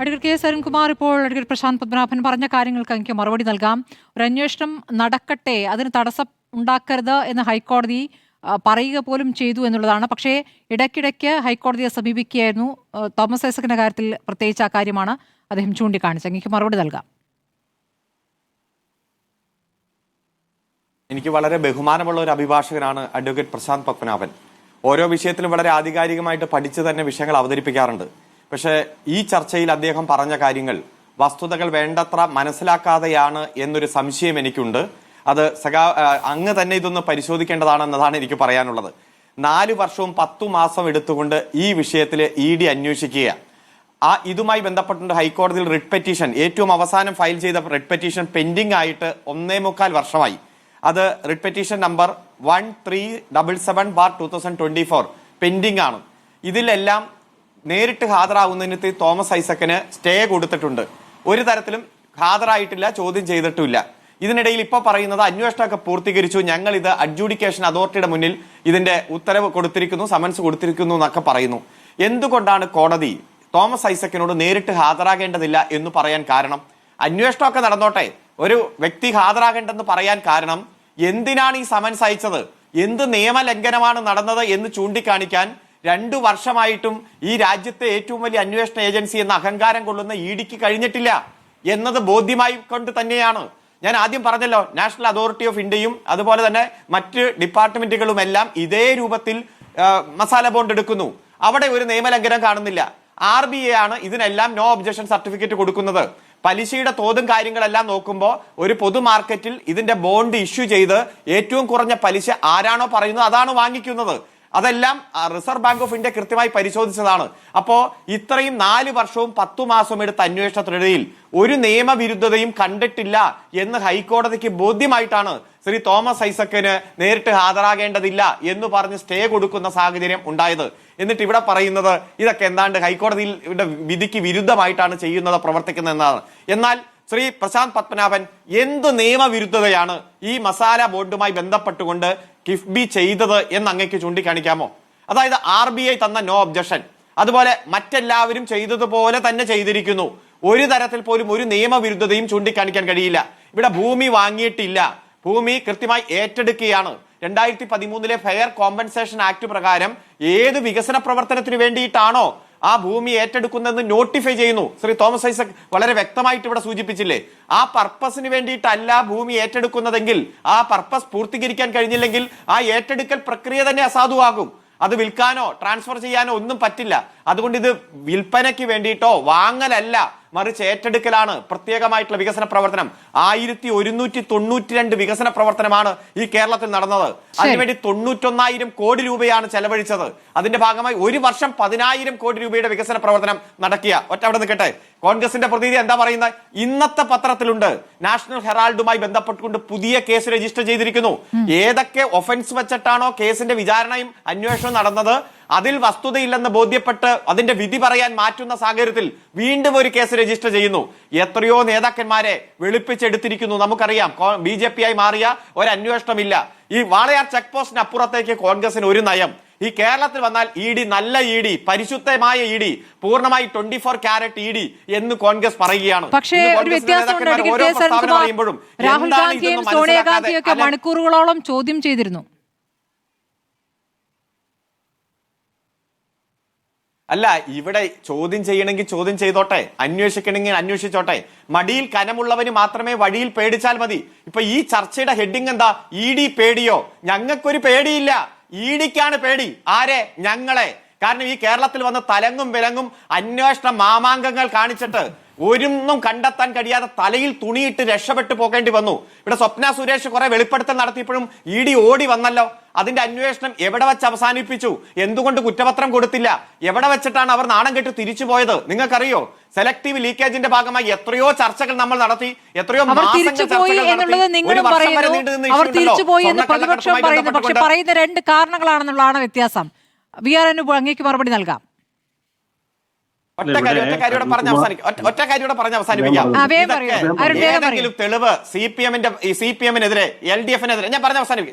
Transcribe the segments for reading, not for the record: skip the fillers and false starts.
Advocate K S Arunkumar ഇപ്പോൾ advocate Prashant Padmanabhan പറഞ്ഞ കാര്യങ്ങൾക്ക് എനിക്ക് മറുപടി നൽകാം. ഒരു അന്വേഷണം നടക്കട്ടെ, അതിന് തടസ്സം ഉണ്ടാക്കരുത് എന്ന് ഹൈക്കോടതി പറയുക പോലും ചെയ്തു എന്നുള്ളതാണ്. പക്ഷേ ഇടയ്ക്കിടയ്ക്ക് ഹൈക്കോടതിയെ സമീപിക്കുകയായിരുന്നു. തോമസ് ഐസക്കിന്റെ കാര്യത്തിൽ പ്രത്യേകിച്ച് ആ കാര്യമാണ് അദ്ദേഹം ചൂണ്ടിക്കാണിച്ചത്. എനിക്ക് മറുപടി നൽകാം. എനിക്ക് വളരെ ബഹുമാനമുള്ള ഒരു അഭിഭാഷകനാണ് അഡ്വക്കേറ്റ് പ്രശാന്ത് പത്മനാഭൻ. ഓരോ വിഷയത്തിലും വളരെ ആധികാരികമായിട്ട് പഠിച്ച് തന്നെ വിഷയങ്ങൾ അവതരിപ്പിക്കാറുണ്ട്. പക്ഷേ ഈ ചർച്ചയിൽ അദ്ദേഹം പറഞ്ഞ കാര്യങ്ങൾ വസ്തുതകൾ വേണ്ടത്ര മനസ്സിലാക്കാതെയാണ് എന്നൊരു സംശയം എനിക്കുണ്ട്. അത് അങ്ങ് തന്നെ ഇതൊന്ന് പരിശോധിക്കേണ്ടതാണെന്നതാണ് എനിക്ക് പറയാനുള്ളത്. 4 വർഷവും 10 മാസം എടുത്തുകൊണ്ട് ഈ വിഷയത്തിൽ ED അന്വേഷിക്കുക. ഇതുമായി ബന്ധപ്പെട്ടുണ്ട് ഹൈക്കോടതിയിൽ റിട്ട് പെറ്റീഷൻ, ഏറ്റവും അവസാനം ഫയൽ ചെയ്ത റിട്ട് പെറ്റീഷൻ പെൻഡിംഗ് ആയിട്ട് 1.25 വർഷമായി. അത് റിട്ട് പെറ്റീഷൻ നമ്പർ 1377/2024 പെൻഡിംഗ് ആണ്. ഇതിലെല്ലാം നേരിട്ട് ഹാജരാകുന്നതിന് തോമസ് ഐസക്കിന് സ്റ്റേ കൊടുത്തിട്ടുണ്ട്. ഒരു തരത്തിലും ഹാജരായിട്ടില്ല, ചോദ്യം ചെയ്തിട്ടില്ല. ഇതിനിടയിൽ ഇപ്പൊ പറയുന്നത് അന്വേഷണമൊക്കെ പൂർത്തീകരിച്ചു, ഞങ്ങൾ ഇത് അഡ്ജൂഡിക്കേഷൻ അതോറിറ്റിയുടെ മുന്നിൽ ഇതിന്റെ ഉത്തരവ് കൊടുത്തിരിക്കുന്നു, സമൻസ് കൊടുത്തിരിക്കുന്നു എന്നൊക്കെ പറയുന്നു. എന്തുകൊണ്ടാണ് കോടതി തോമസ് ഐസക്കിനോട് നേരിട്ട് ഹാജരാകേണ്ടതില്ല എന്ന് പറയാൻ കാരണം? അന്വേഷണമൊക്കെ നടന്നോട്ടെ, ഒരു വ്യക്തി ഹാജരാകേണ്ടെന്ന് പറയാൻ കാരണം എന്തിനാണ് ഈ സമൻസ് അയച്ചത്, എന്ത് നിയമലംഘനമാണ് നടന്നത് എന്ന് ചൂണ്ടിക്കാണിക്കാൻ 2 വർഷമായിട്ടും ഈ രാജ്യത്തെ ഏറ്റവും വലിയ അന്വേഷണ ഏജൻസി എന്ന അഹങ്കാരം കൊള്ളുന്ന EDക്ക് കഴിഞ്ഞിട്ടില്ല എന്നത് ബോധ്യമായി കൊണ്ട് തന്നെയാണ്. ഞാൻ ആദ്യം പറഞ്ഞല്ലോ, നാഷണൽ അതോറിറ്റി ഓഫ് ഇന്ത്യയും അതുപോലെ തന്നെ മറ്റ് ഡിപ്പാർട്ട്മെന്റുകളും എല്ലാം ഇതേ രൂപത്തിൽ മസാല ബോണ്ട് എടുക്കുന്നു. അവിടെ ഒരു നിയമലംഘനം കാണുന്നില്ല. RBI ആണ് ഇതിനെല്ലാം നോ ഒബ്ജക്ഷൻ സർട്ടിഫിക്കറ്റ് കൊടുക്കുന്നത്. പലിശയുടെ തോതും കാര്യങ്ങളെല്ലാം നോക്കുമ്പോൾ ഒരു പൊതു മാർക്കറ്റിൽ ഇതിന്റെ ബോണ്ട് ഇഷ്യൂ ചെയ്ത് ഏറ്റവും കുറഞ്ഞ പലിശ ആരാണോ പറയുന്നത് അതാണ് വാങ്ങിക്കുന്നത്. അതെല്ലാം റിസർവ് ബാങ്ക് ഓഫ് ഇന്ത്യ കൃത്യമായി പരിശോധിച്ചതാണ്. അപ്പോ ഇത്രയും 4 വർഷവും 10 മാസവും എടുത്ത അന്വേഷണത്തിനിടയിൽ ഒരു നിയമവിരുദ്ധതയും കണ്ടിട്ടില്ല എന്ന് ഹൈക്കോടതിക്ക് ബോധ്യമായിട്ടാണ് ശ്രീ തോമസ് ഐസക്കിന് നേരിട്ട് ഹാജരാകേണ്ടതില്ല എന്ന് പറഞ്ഞ് സ്റ്റേ കൊടുക്കുന്ന സാഹചര്യം ഉണ്ടായത്. എന്നിട്ട് ഇവിടെ പറയുന്നത് ഇതൊക്കെ എന്താണ്ട് ഹൈക്കോടതിയുടെ വിധിക്ക് വിരുദ്ധമായിട്ടാണ് ചെയ്യുന്നത്, പ്രവർത്തിക്കുന്നത് എന്നാണ്. എന്നാൽ ശ്രീ പ്രശാന്ത് പത്മനാഭൻ എന്ത് നിയമവിരുദ്ധതയാണ് ഈ മസാല ബോർഡുമായി ബന്ധപ്പെട്ടുകൊണ്ട് കിഫ്ബി ചെയ്തത് എന്ന് അങ്ങേക്ക് ചൂണ്ടിക്കാണിക്കാമോ? അതായത് RBI തന്ന നോ ഒബ്ജക്ഷൻ, അതുപോലെ മറ്റെല്ലാവരും ചെയ്തതുപോലെ തന്നെ ചെയ്തിരിക്കുന്നു. ഒരു തരത്തിൽ പോലും ഒരു നിയമവിരുദ്ധതയും ചൂണ്ടിക്കാണിക്കാൻ കഴിയില്ല. ഇവിടെ ഭൂമി വാങ്ങിയിട്ടില്ല, ഭൂമി കൃത്യമായി ഏറ്റെടുക്കുകയാണ്. 2013 ഫെയർ കോമ്പൻസേഷൻ ആക്ട് പ്രകാരം ഏത് വികസന പ്രവർത്തനത്തിന് വേണ്ടിയിട്ടാണോ ആ ഭൂമി ഏറ്റെടുക്കുന്നതെന്ന് നോട്ടിഫൈ ചെയ്യുന്നു. ശ്രീ തോമസ് ഐസക് വളരെ വ്യക്തമായിട്ട് ഇവിടെ സൂചിപ്പിച്ചില്ലേ, ആ പർപ്പസിന് വേണ്ടിയിട്ടല്ല ഭൂമി ഏറ്റെടുക്കുന്നതെങ്കിൽ, ആ പർപ്പസ് പൂർത്തീകരിക്കാൻ കഴിഞ്ഞില്ലെങ്കിൽ ആ ഏറ്റെടുക്കൽ പ്രക്രിയ തന്നെ അസാധുവാകും. അത് വിൽക്കാനോ ട്രാൻസ്ഫർ ചെയ്യാനോ ഒന്നും പറ്റില്ല. അതുകൊണ്ട് ഇത് വിൽപ്പനയ്ക്ക് വേണ്ടിയിട്ടോ വാങ്ങലല്ല, മറിച്ച് ഏറ്റെടുക്കലാണ് പ്രത്യേകമായിട്ടുള്ള വികസന പ്രവർത്തനം. 1192 വികസന പ്രവർത്തനമാണ് ഈ കേരളത്തിൽ നടന്നത്. അതിനുവേണ്ടി 91,000 കോടി രൂപയാണ് ചെലവഴിച്ചത്. അതിന്റെ ഭാഗമായി ഒരു വർഷം 10,000 കോടി രൂപയുടെ വികസന പ്രവർത്തനം നടക്കുക. അവിടെ നിൽക്കട്ടെ, കോൺഗ്രസിന്റെ പ്രതിനിധി എന്താ പറയുന്നത്? ഇന്നത്തെ പത്രത്തിലുണ്ട്, നാഷണൽ ഹെറാൾഡുമായി ബന്ധപ്പെട്ടുകൊണ്ട് പുതിയ കേസ് രജിസ്റ്റർ ചെയ്തിരിക്കുന്നു. ഏതൊക്കെ ഒഫൻസ് വെച്ചിട്ടാണോ കേസിന്റെ വിചാരണയും അന്വേഷണവും നടന്നത്, അതിൽ വസ്തുതയില്ലെന്ന് ബോധ്യപ്പെട്ട് അതിന്റെ വിധി പറയാൻ മാറ്റുന്ന സാഹചര്യത്തിൽ വീണ്ടും ഒരു കേസ് രജിസ്റ്റർ ചെയ്യുന്നു. എത്രയോ നേതാക്കന്മാരെ വെളുപ്പിച്ചെടുത്തിരിക്കുന്നു. നമുക്കറിയാം, BJP ആയി മാറിയ ഒരു അന്വേഷണമില്ല. ഈ വാളയാർ ചെക്ക് പോസ്റ്റിന് അപ്പുറത്തേക്ക് കോൺഗ്രസിന് ഒരു നയം. ഈ കേരളത്തിൽ വന്നാൽ ED നല്ല ED, പരിശുദ്ധമായ ED, പൂർണ്ണമായി 24 കാരറ്റ് ED എന്ന് കോൺഗ്രസ് പറയുകയാണ്. പക്ഷേ ഒരു വ്യത്യാസമുണ്ട്. രാഹുൽ ഗാന്ധിയും സോണിയാഗാന്ധിയും ഒക്കെ മണിക്കൂറുകളോളം ചോദ്യം ചെയ്തിരുന്നു. അല്ല, ഇവിടെ ചോദ്യം ചെയ്യണമെങ്കിൽ ചോദ്യം ചെയ്തോട്ടെ, അന്വേഷിക്കണമെങ്കിൽ അന്വേഷിച്ചോട്ടെ. മടിയിൽ കനമുള്ളവന് മാത്രമേ വഴിയിൽ പേടിച്ചാൽ മതി. ഇപ്പൊ ഈ ചർച്ചയുടെ ഹെഡിങ് എന്താ? ED പേടിയോ? ഞങ്ങൾക്കൊരു പേടിയില്ല, EDക്കാണ് പേടി. ആരെ? ഞങ്ങളെ. കാരണം ഈ കേരളത്തിൽ വന്ന് തലങ്ങും വിലങ്ങും അന്വേഷണ മാമാങ്കങ്ങൾ കാണിച്ചിട്ട് ഒരൊന്നും കണ്ടെത്താൻ കഴിയാതെ തലയിൽ തുണിയിട്ട് രക്ഷപ്പെട്ടു പോകേണ്ടി വന്നു. ഇവിടെ സ്വപ്ന സുരേഷ് കുറെ വെളിപ്പെടുത്തൽ നടത്തിയപ്പോഴും ED ഓടി വന്നല്ലോ. അതിന്റെ അന്വേഷണം എവിടെ വെച്ച് അവസാനിപ്പിച്ചു? എന്തുകൊണ്ട് കുറ്റപത്രം കൊടുത്തില്ല? എവിടെ വെച്ചിട്ടാണ് അവർ നാണം കെട്ട് തിരിച്ചു പോയത്? നിങ്ങൾക്കറിയോ? സെലക്ടീവ് ലീക്കേജിന്റെ ഭാഗമായി എത്രയോ ചർച്ചകൾ നമ്മൾ നടത്തി, എത്രയോ പക്ഷെ പറയുന്ന 2 കാരണങ്ങളാണെന്നുള്ളതാണ് വ്യത്യാസം. VR അങ്ങേക്ക് മറുപടി നൽകാം. ഒറ്റ കാര്യോടെ പറഞ്ഞ് അവസാനിപ്പിക്കാം. ഏതെങ്കിലും തെളിവ് CPM-നെതിരെ LDF-നെതിരെ ഞാൻ പറഞ്ഞ്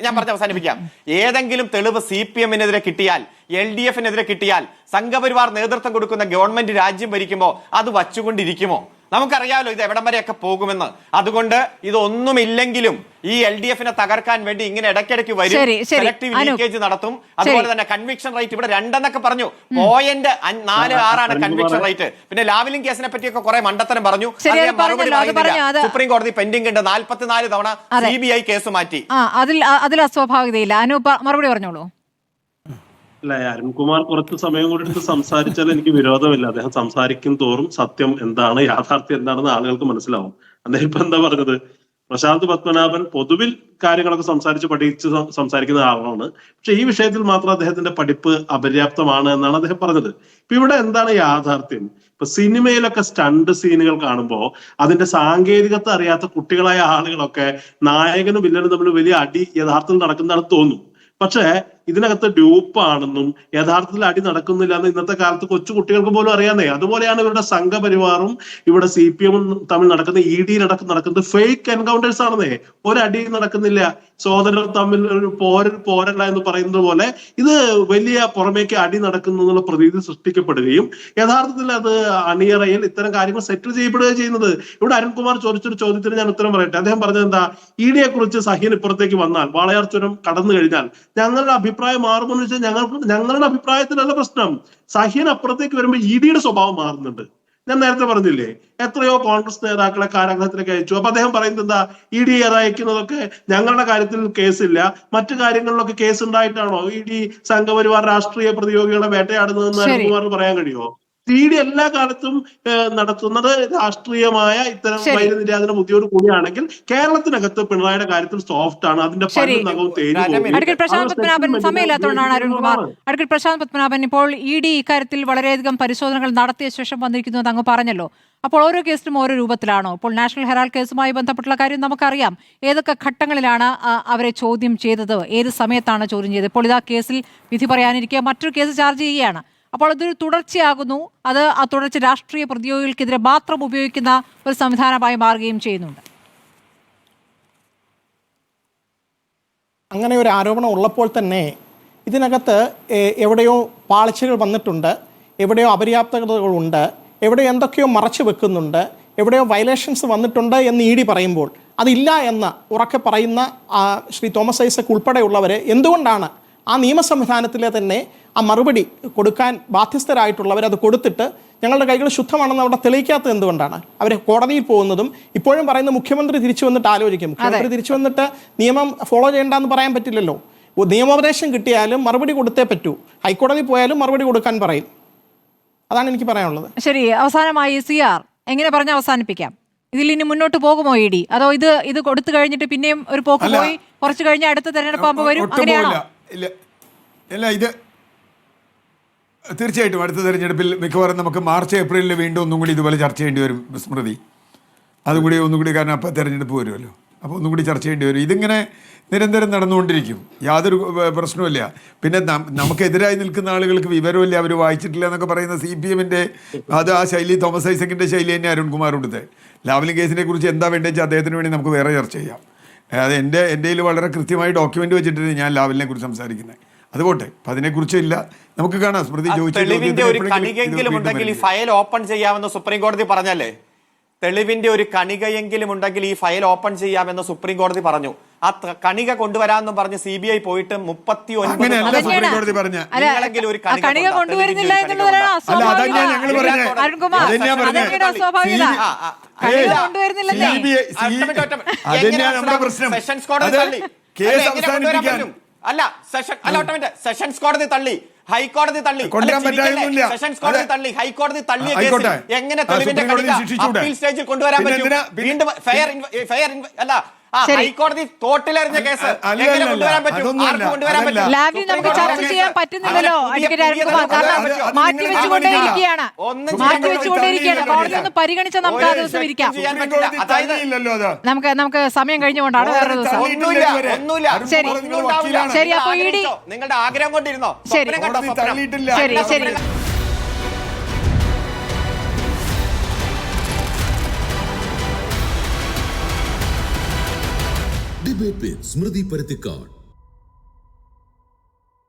അവസാനിപ്പിക്കാം. ഏതെങ്കിലും തെളിവ് CPM-നെതിരെ കിട്ടിയാൽ, LDF-നെതിരെ കിട്ടിയാൽ, സംഘപരിവാർ നേതൃത്വം കൊടുക്കുന്ന ഗവൺമെന്റ് രാജ്യം ഭരിക്കുമ്പോ അത് വച്ചുകൊണ്ടിരിക്കുമോ? നമുക്കറിയാമല്ലോ ഇത് എവിടം വരെയൊക്കെ പോകുമെന്ന്. അതുകൊണ്ട് ഇതൊന്നുമില്ലെങ്കിലും ഈ LDF-നെ തകർക്കാൻ വേണ്ടി ഇങ്ങനെ ഇടയ്ക്കിടയ്ക്ക് വരും, സെലക്ടീവ് ലീക്കേജ് നടത്തും. അതുപോലെ തന്നെ കൺവിക്ഷൻ റേറ്റ് ഇവിടെ 2 പറഞ്ഞു, 0.46 കൺവിക്ഷൻ റേറ്റ്. പിന്നെ ലാവ്ലിൻ കേസിനെ പറ്റിയൊക്കെ കുറെ മണ്ടത്തരം പറഞ്ഞു. സുപ്രീം കോടതി പെൻഡിംഗ് ഉണ്ട്, 44 തവണ CBI കേസ് മാറ്റി. അതിൽ അസ്വാഭാവികതയില്ല. മറുപടി പറഞ്ഞോളൂ. അല്ല, അരുൺകുമാർ കുറച്ച് സമയം കൂടി എടുത്ത് സംസാരിച്ചാൽ എനിക്ക് വിരോധമില്ല. അദ്ദേഹം സംസാരിക്കും തോറും സത്യം എന്താണ്, യാഥാർത്ഥ്യം എന്താണെന്ന് ആളുകൾക്ക് മനസ്സിലാവും. അദ്ദേഹം ഇപ്പൊ എന്താ പറഞ്ഞത്? പ്രശാന്ത് പത്മനാഭൻ പൊതുവിൽ കാര്യങ്ങളൊക്കെ പഠിച്ച് സംസാരിക്കുന്ന ആളാണ്. പക്ഷെ ഈ വിഷയത്തിൽ മാത്രം അദ്ദേഹത്തിന്റെ പഠിപ്പ് അപര്യാപ്തമാണ് എന്നാണ് അദ്ദേഹം പറഞ്ഞത്. ഇപ്പൊ ഇവിടെ എന്താണ് യാഥാർത്ഥ്യം? ഇപ്പൊ സിനിമയിലൊക്കെ സ്റ്റണ്ട് സീനുകൾ കാണുമ്പോൾ അതിന്റെ സാങ്കേതികത അറിയാത്ത കുട്ടികളായ ആളുകളൊക്കെ നായകനും വില്ലനും തമ്മിൽ വലിയ അടി യഥാർത്ഥത്തിൽ നടക്കുന്നതാണെന്ന് തോന്നും. പക്ഷേ ഇതിനകത്ത് ഡ്യൂപ്പാണെന്നും യഥാർത്ഥത്തിൽ അടി നടക്കുന്നില്ല എന്ന് ഇന്നത്തെ കാലത്ത് കൊച്ചു കുട്ടികൾക്ക് പോലും അറിയാന്നേ. അതുപോലെയാണ് ഇവരുടെ സംഘപരിവാറും ഇവിടെ CPM തമ്മിൽ നടക്കുന്ന ED നടക്കുന്നത് ഫേക്ക് എൻകൗണ്ടേഴ്സ് ആണെന്നേ. ഒരടി നടക്കുന്നില്ല, സോദരർ തമ്മിൽ ഒരു പോരല്ല എന്ന് പറയുന്നത് പോലെ ഇത് വലിയ പുറമേക്ക് അടി നടക്കുന്നു എന്നുള്ള പ്രതീതി സൃഷ്ടിക്കപ്പെടുകയും യഥാർത്ഥത്തിൽ അത് അണിയറയിൽ ഇത്തരം കാര്യങ്ങൾ സെറ്റിൽ ചെയ്യപ്പെടുകയും ചെയ്യുന്നത്. ഇവിടെ അരുൺകുമാർ ചോദിച്ചൊരു ചോദ്യത്തിന് ഞാൻ ഉത്തരം പറയട്ടെ. അദ്ദേഹം പറഞ്ഞത് എന്താ? ED-യെ കുറിച്ച് സഹീൻ ഇപ്പുറത്തേക്ക് വന്നാൽ, വാളയാർ ചുരം കടന്നു കഴിഞ്ഞാൽ ഞങ്ങളുടെ അഭിപ്രായം മാറുമെന്ന് വെച്ചാൽ ഞങ്ങളുടെ അഭിപ്രായത്തിലല്ല പ്രശ്നം. സഹീൻ അപ്പുറത്തേക്ക് വരുമ്പോൾ ED-യുടെ സ്വഭാവം മാറുന്നുണ്ട്. ഞാൻ നേരത്തെ പറഞ്ഞില്ലേ, എത്രയോ കോൺഗ്രസ് നേതാക്കളെ കാരാഗ്രഹത്തിലേക്ക് അയച്ചു. അപ്പൊ അദ്ദേഹം പറയുന്നത് എന്താ? ED അയക്കുന്നതൊക്കെ ഞങ്ങളുടെ കാര്യത്തിൽ കേസില്ല, മറ്റു കാര്യങ്ങളിലൊക്കെ കേസ് ഉണ്ടായിട്ടാണോ ED സംഘപരിവാർ രാഷ്ട്രീയ പ്രതിയോഗികളെ വേട്ടയാടുന്നതെന്ന് അരുൺകുമാർ പറയാൻ കഴിയുമോ? ED എല്ലാ കാലത്തും നടത്തുന്നത് രാഷ്ട്രീയമായ ഇത്തരം വൈദ്യുതിരാജന ബുദ്ധിയോട് കൂടിയാണെങ്കിൽ കേരളത്തിനകത്ത് പിണറായിയുടെ കാര്യത്തിൽ സോഫ്റ്റ് ആണ്. അതിന്റെ പല്ലും അഡ്വക്കേറ്റ് പ്രശാന്ത് പത്മനാഭൻ സമയമില്ലാത്തതുകൊണ്ടാണ് അരുൺകുമാർ. അഡ്വക്കേറ്റ് പ്രശാന്ത് പത്മനാഭൻ, ഇപ്പോൾ ED ഇക്കാര്യത്തിൽ വളരെയധികം പരിശോധനകൾ നടത്തിയ ശേഷം വന്നിരിക്കുന്നത് അങ്ങ് പറഞ്ഞല്ലോ. അപ്പോൾ ഓരോ കേസിലും ഓരോ രൂപത്തിലാണോ? ഇപ്പോൾ നാഷണൽ ഹെറാൾഡ് കേസുമായി ബന്ധപ്പെട്ടുള്ള കാര്യം നമുക്കറിയാം. ഏതൊക്കെ ഘട്ടങ്ങളിലാണ് അവരെ ചോദ്യം ചെയ്തത്, ഏത് സമയത്താണ് ചോദ്യം ചെയ്തത്? ഇപ്പോൾ ഇതാ കേസിൽ വിധി പറയാനിരിക്കുക മറ്റൊരു കേസ് ചാർജ് ചെയ്യുകയാണ്. അപ്പോൾ അതൊരു തുടർച്ചയാകുന്നു. അത് ആ തുടർച്ച രാഷ്ട്രീയ പ്രതിയോഗികൾക്കെതിരെ മാത്രം ഉപയോഗിക്കുന്ന ഒരു സംവിധാനമായി മാറുകയും ചെയ്യുന്നുണ്ട്. അങ്ങനെ ഒരു ആരോപണം ഉള്ളപ്പോൾ തന്നെ ഇതിനകത്ത് എവിടെയോ പാളിച്ചകൾ വന്നിട്ടുണ്ട്, എവിടെയോ അപര്യാപ്തതകളുണ്ട്, എവിടെയോ എന്തൊക്കെയോ മറച്ചു വെക്കുന്നുണ്ട്, എവിടെയോ വയലേഷൻസ് വന്നിട്ടുണ്ട് എന്ന് ED പറയുമ്പോൾ അതില്ല എന്ന് ഉറക്കെ പറയുന്ന ശ്രീ തോമസ് ഐസക് ഉൾപ്പെടെയുള്ളവർ എന്തുകൊണ്ടാണ് ആ നിയമ സംവിധാനത്തിലെ തന്നെ ആ മറുപടി കൊടുക്കാൻ ബാധ്യസ്ഥരായിട്ടുള്ളവർ അത് കൊടുത്തിട്ട് ഞങ്ങളുടെ കൈകൾ ശുദ്ധമാണെന്ന് അവിടെ തെളിയിക്കാത്തത് എന്തുകൊണ്ടാണ്? അവർ കോടതിയിൽ പോകുന്നതും ഇപ്പോഴും പറയുന്ന മുഖ്യമന്ത്രി തിരിച്ചു വന്നിട്ട് ആലോചിക്കും. മുഖ്യമന്ത്രി തിരിച്ചു വന്നിട്ട് നിയമം ഫോളോ ചെയ്യേണ്ടെന്ന് പറയാൻ പറ്റില്ലല്ലോ. നിയമോപദേശം കിട്ടിയാലും മറുപടി കൊടുത്തേ പറ്റൂ. ഹൈക്കോടതി പോയാലും മറുപടി കൊടുക്കാൻ പറയും. അതാണ് എനിക്ക് പറയാനുള്ളത്. ശരി, അവസാനമായി CR എങ്ങനെ പറഞ്ഞ് അവസാനിപ്പിക്കാം? ഇതിൽ ഇനി മുന്നോട്ട് പോകുമോ ED? അതോ ഇത് കൊടുത്തു കഴിഞ്ഞിട്ട് പിന്നെയും ഒരു പോക്ക് പോയി കുറച്ച് കഴിഞ്ഞ് അടുത്ത തെരഞ്ഞെടുപ്പ് ആകുമ്പോൾ വരും, അങ്ങനെയാണോ? ഇല്ല, ഇത് തീർച്ചയായിട്ടും അടുത്ത തെരഞ്ഞെടുപ്പിൽ മിക്കവാറും നമുക്ക് മാർച്ച് ഏപ്രിലിൽ വീണ്ടും ഒന്നും കൂടി ഇതുപോലെ ചർച്ച ചെയ്യേണ്ടി വരും സ്മൃതി. അതുകൂടി ഒന്നുകൂടി, കാരണം അപ്പം തെരഞ്ഞെടുപ്പ് വരുമല്ലോ, അപ്പോൾ ഒന്നും കൂടി ചർച്ച ചെയ്യേണ്ടി വരും. ഇതിങ്ങനെ നിരന്തരം നടന്നുകൊണ്ടിരിക്കും, യാതൊരു പ്രശ്നവുമില്ല. പിന്നെ നമുക്കെതിരായി നിൽക്കുന്ന ആളുകൾക്ക് വിവരമില്ല, അവർ വായിച്ചിട്ടില്ല എന്നൊക്കെ പറയുന്ന CPM-ന്റെ അത് ആ ശൈലി, തോമസ് ഐസക്കിൻ്റെ ശൈലി തന്നെ അരുൺകുമാർ കൊടുത്തത്. ലാവ്ലിൻ കേസിനെ കുറിച്ച് എന്താ വേണ്ടത് വെച്ചാൽ അദ്ദേഹത്തിന് വേണ്ടി നമുക്ക് വേറെ ചർച്ച ചെയ്യാം. അത് എൻ്റെ കയ്യിൽ വളരെ കൃത്യമായി ഡോക്യുമെൻ്റ് വെച്ചിട്ടാണ് ഞാൻ ലാവ്ലിനെ കുറിച്ച് സംസാരിക്കുന്നത്. അതുപോട്ടെ, അപ്പം അതിനെക്കുറിച്ച് ഇല്ല, നമുക്ക് കാണാം. സ്മൃതി തെളിവിന്റെ ഒരു കണികയെങ്കിലും ഉണ്ടെങ്കിൽ ഈ ഫയൽ ഓപ്പൺ ചെയ്യാമെന്ന് സുപ്രീം കോടതി പറഞ്ഞല്ലേ? തെളിവിന്റെ ഒരു കണികയെങ്കിലും ഉണ്ടെങ്കിൽ ഈ ഫയൽ ഓപ്പൺ ചെയ്യാമെന്ന് സുപ്രീം കോടതി പറഞ്ഞു. ആ കണിക കൊണ്ടുവരാമെന്ന് പറഞ്ഞ് CBI പോയിട്ട് 39 സുപ്രീം കോടതി പറഞ്ഞ ഒരു കണിക കൊണ്ടുവരുന്നില്ല സെഷൻസ് കോടതി തള്ളി. അല്ല സെഷൻസ് കോടതി തള്ളി, ഹൈക്കോടതി തള്ളി, സെഷൻസ് കോടതി തള്ളി, ഹൈക്കോടതി തള്ളിയ കേസ് എങ്ങനെ തെളിവിന്റെ കണിക അപ്പീൽ സ്റ്റേജിൽ കൊണ്ടുവരാൻ പറ്റും? വീണ്ടും ഫെയർ അല്ല, ഹൈക്കോടതി തോട്ടിലെറിഞ്ഞ കേസ് എങ്ങനെ കൊണ്ടുവരാൻ പറ്റും? ആർക്ക് കൊണ്ടുവരാൻ പറ്റും? ലാവ്ലിൻ നമുക്ക് ചർച്ച ചെയ്യാൻ പറ്റുന്നില്ലല്ലോ മാറ്റിവെച്ചുകൊണ്ടേയിരിക്കുകയാണ്. കോടതി ഒന്ന് പരിഗണിച്ച നമുക്ക് ആ ദിവസം ഇരിക്കാം. നമുക്ക് സമയം കഴിഞ്ഞുകൊണ്ടാണ് വേറെ ദിവസം. ശരി, അപ്പൊ ED നിങ്ങളുടെ ആഗ്രഹം കൊണ്ടിരുന്നോ? ശരി ശരി. Debate with Smriti Parathikkad.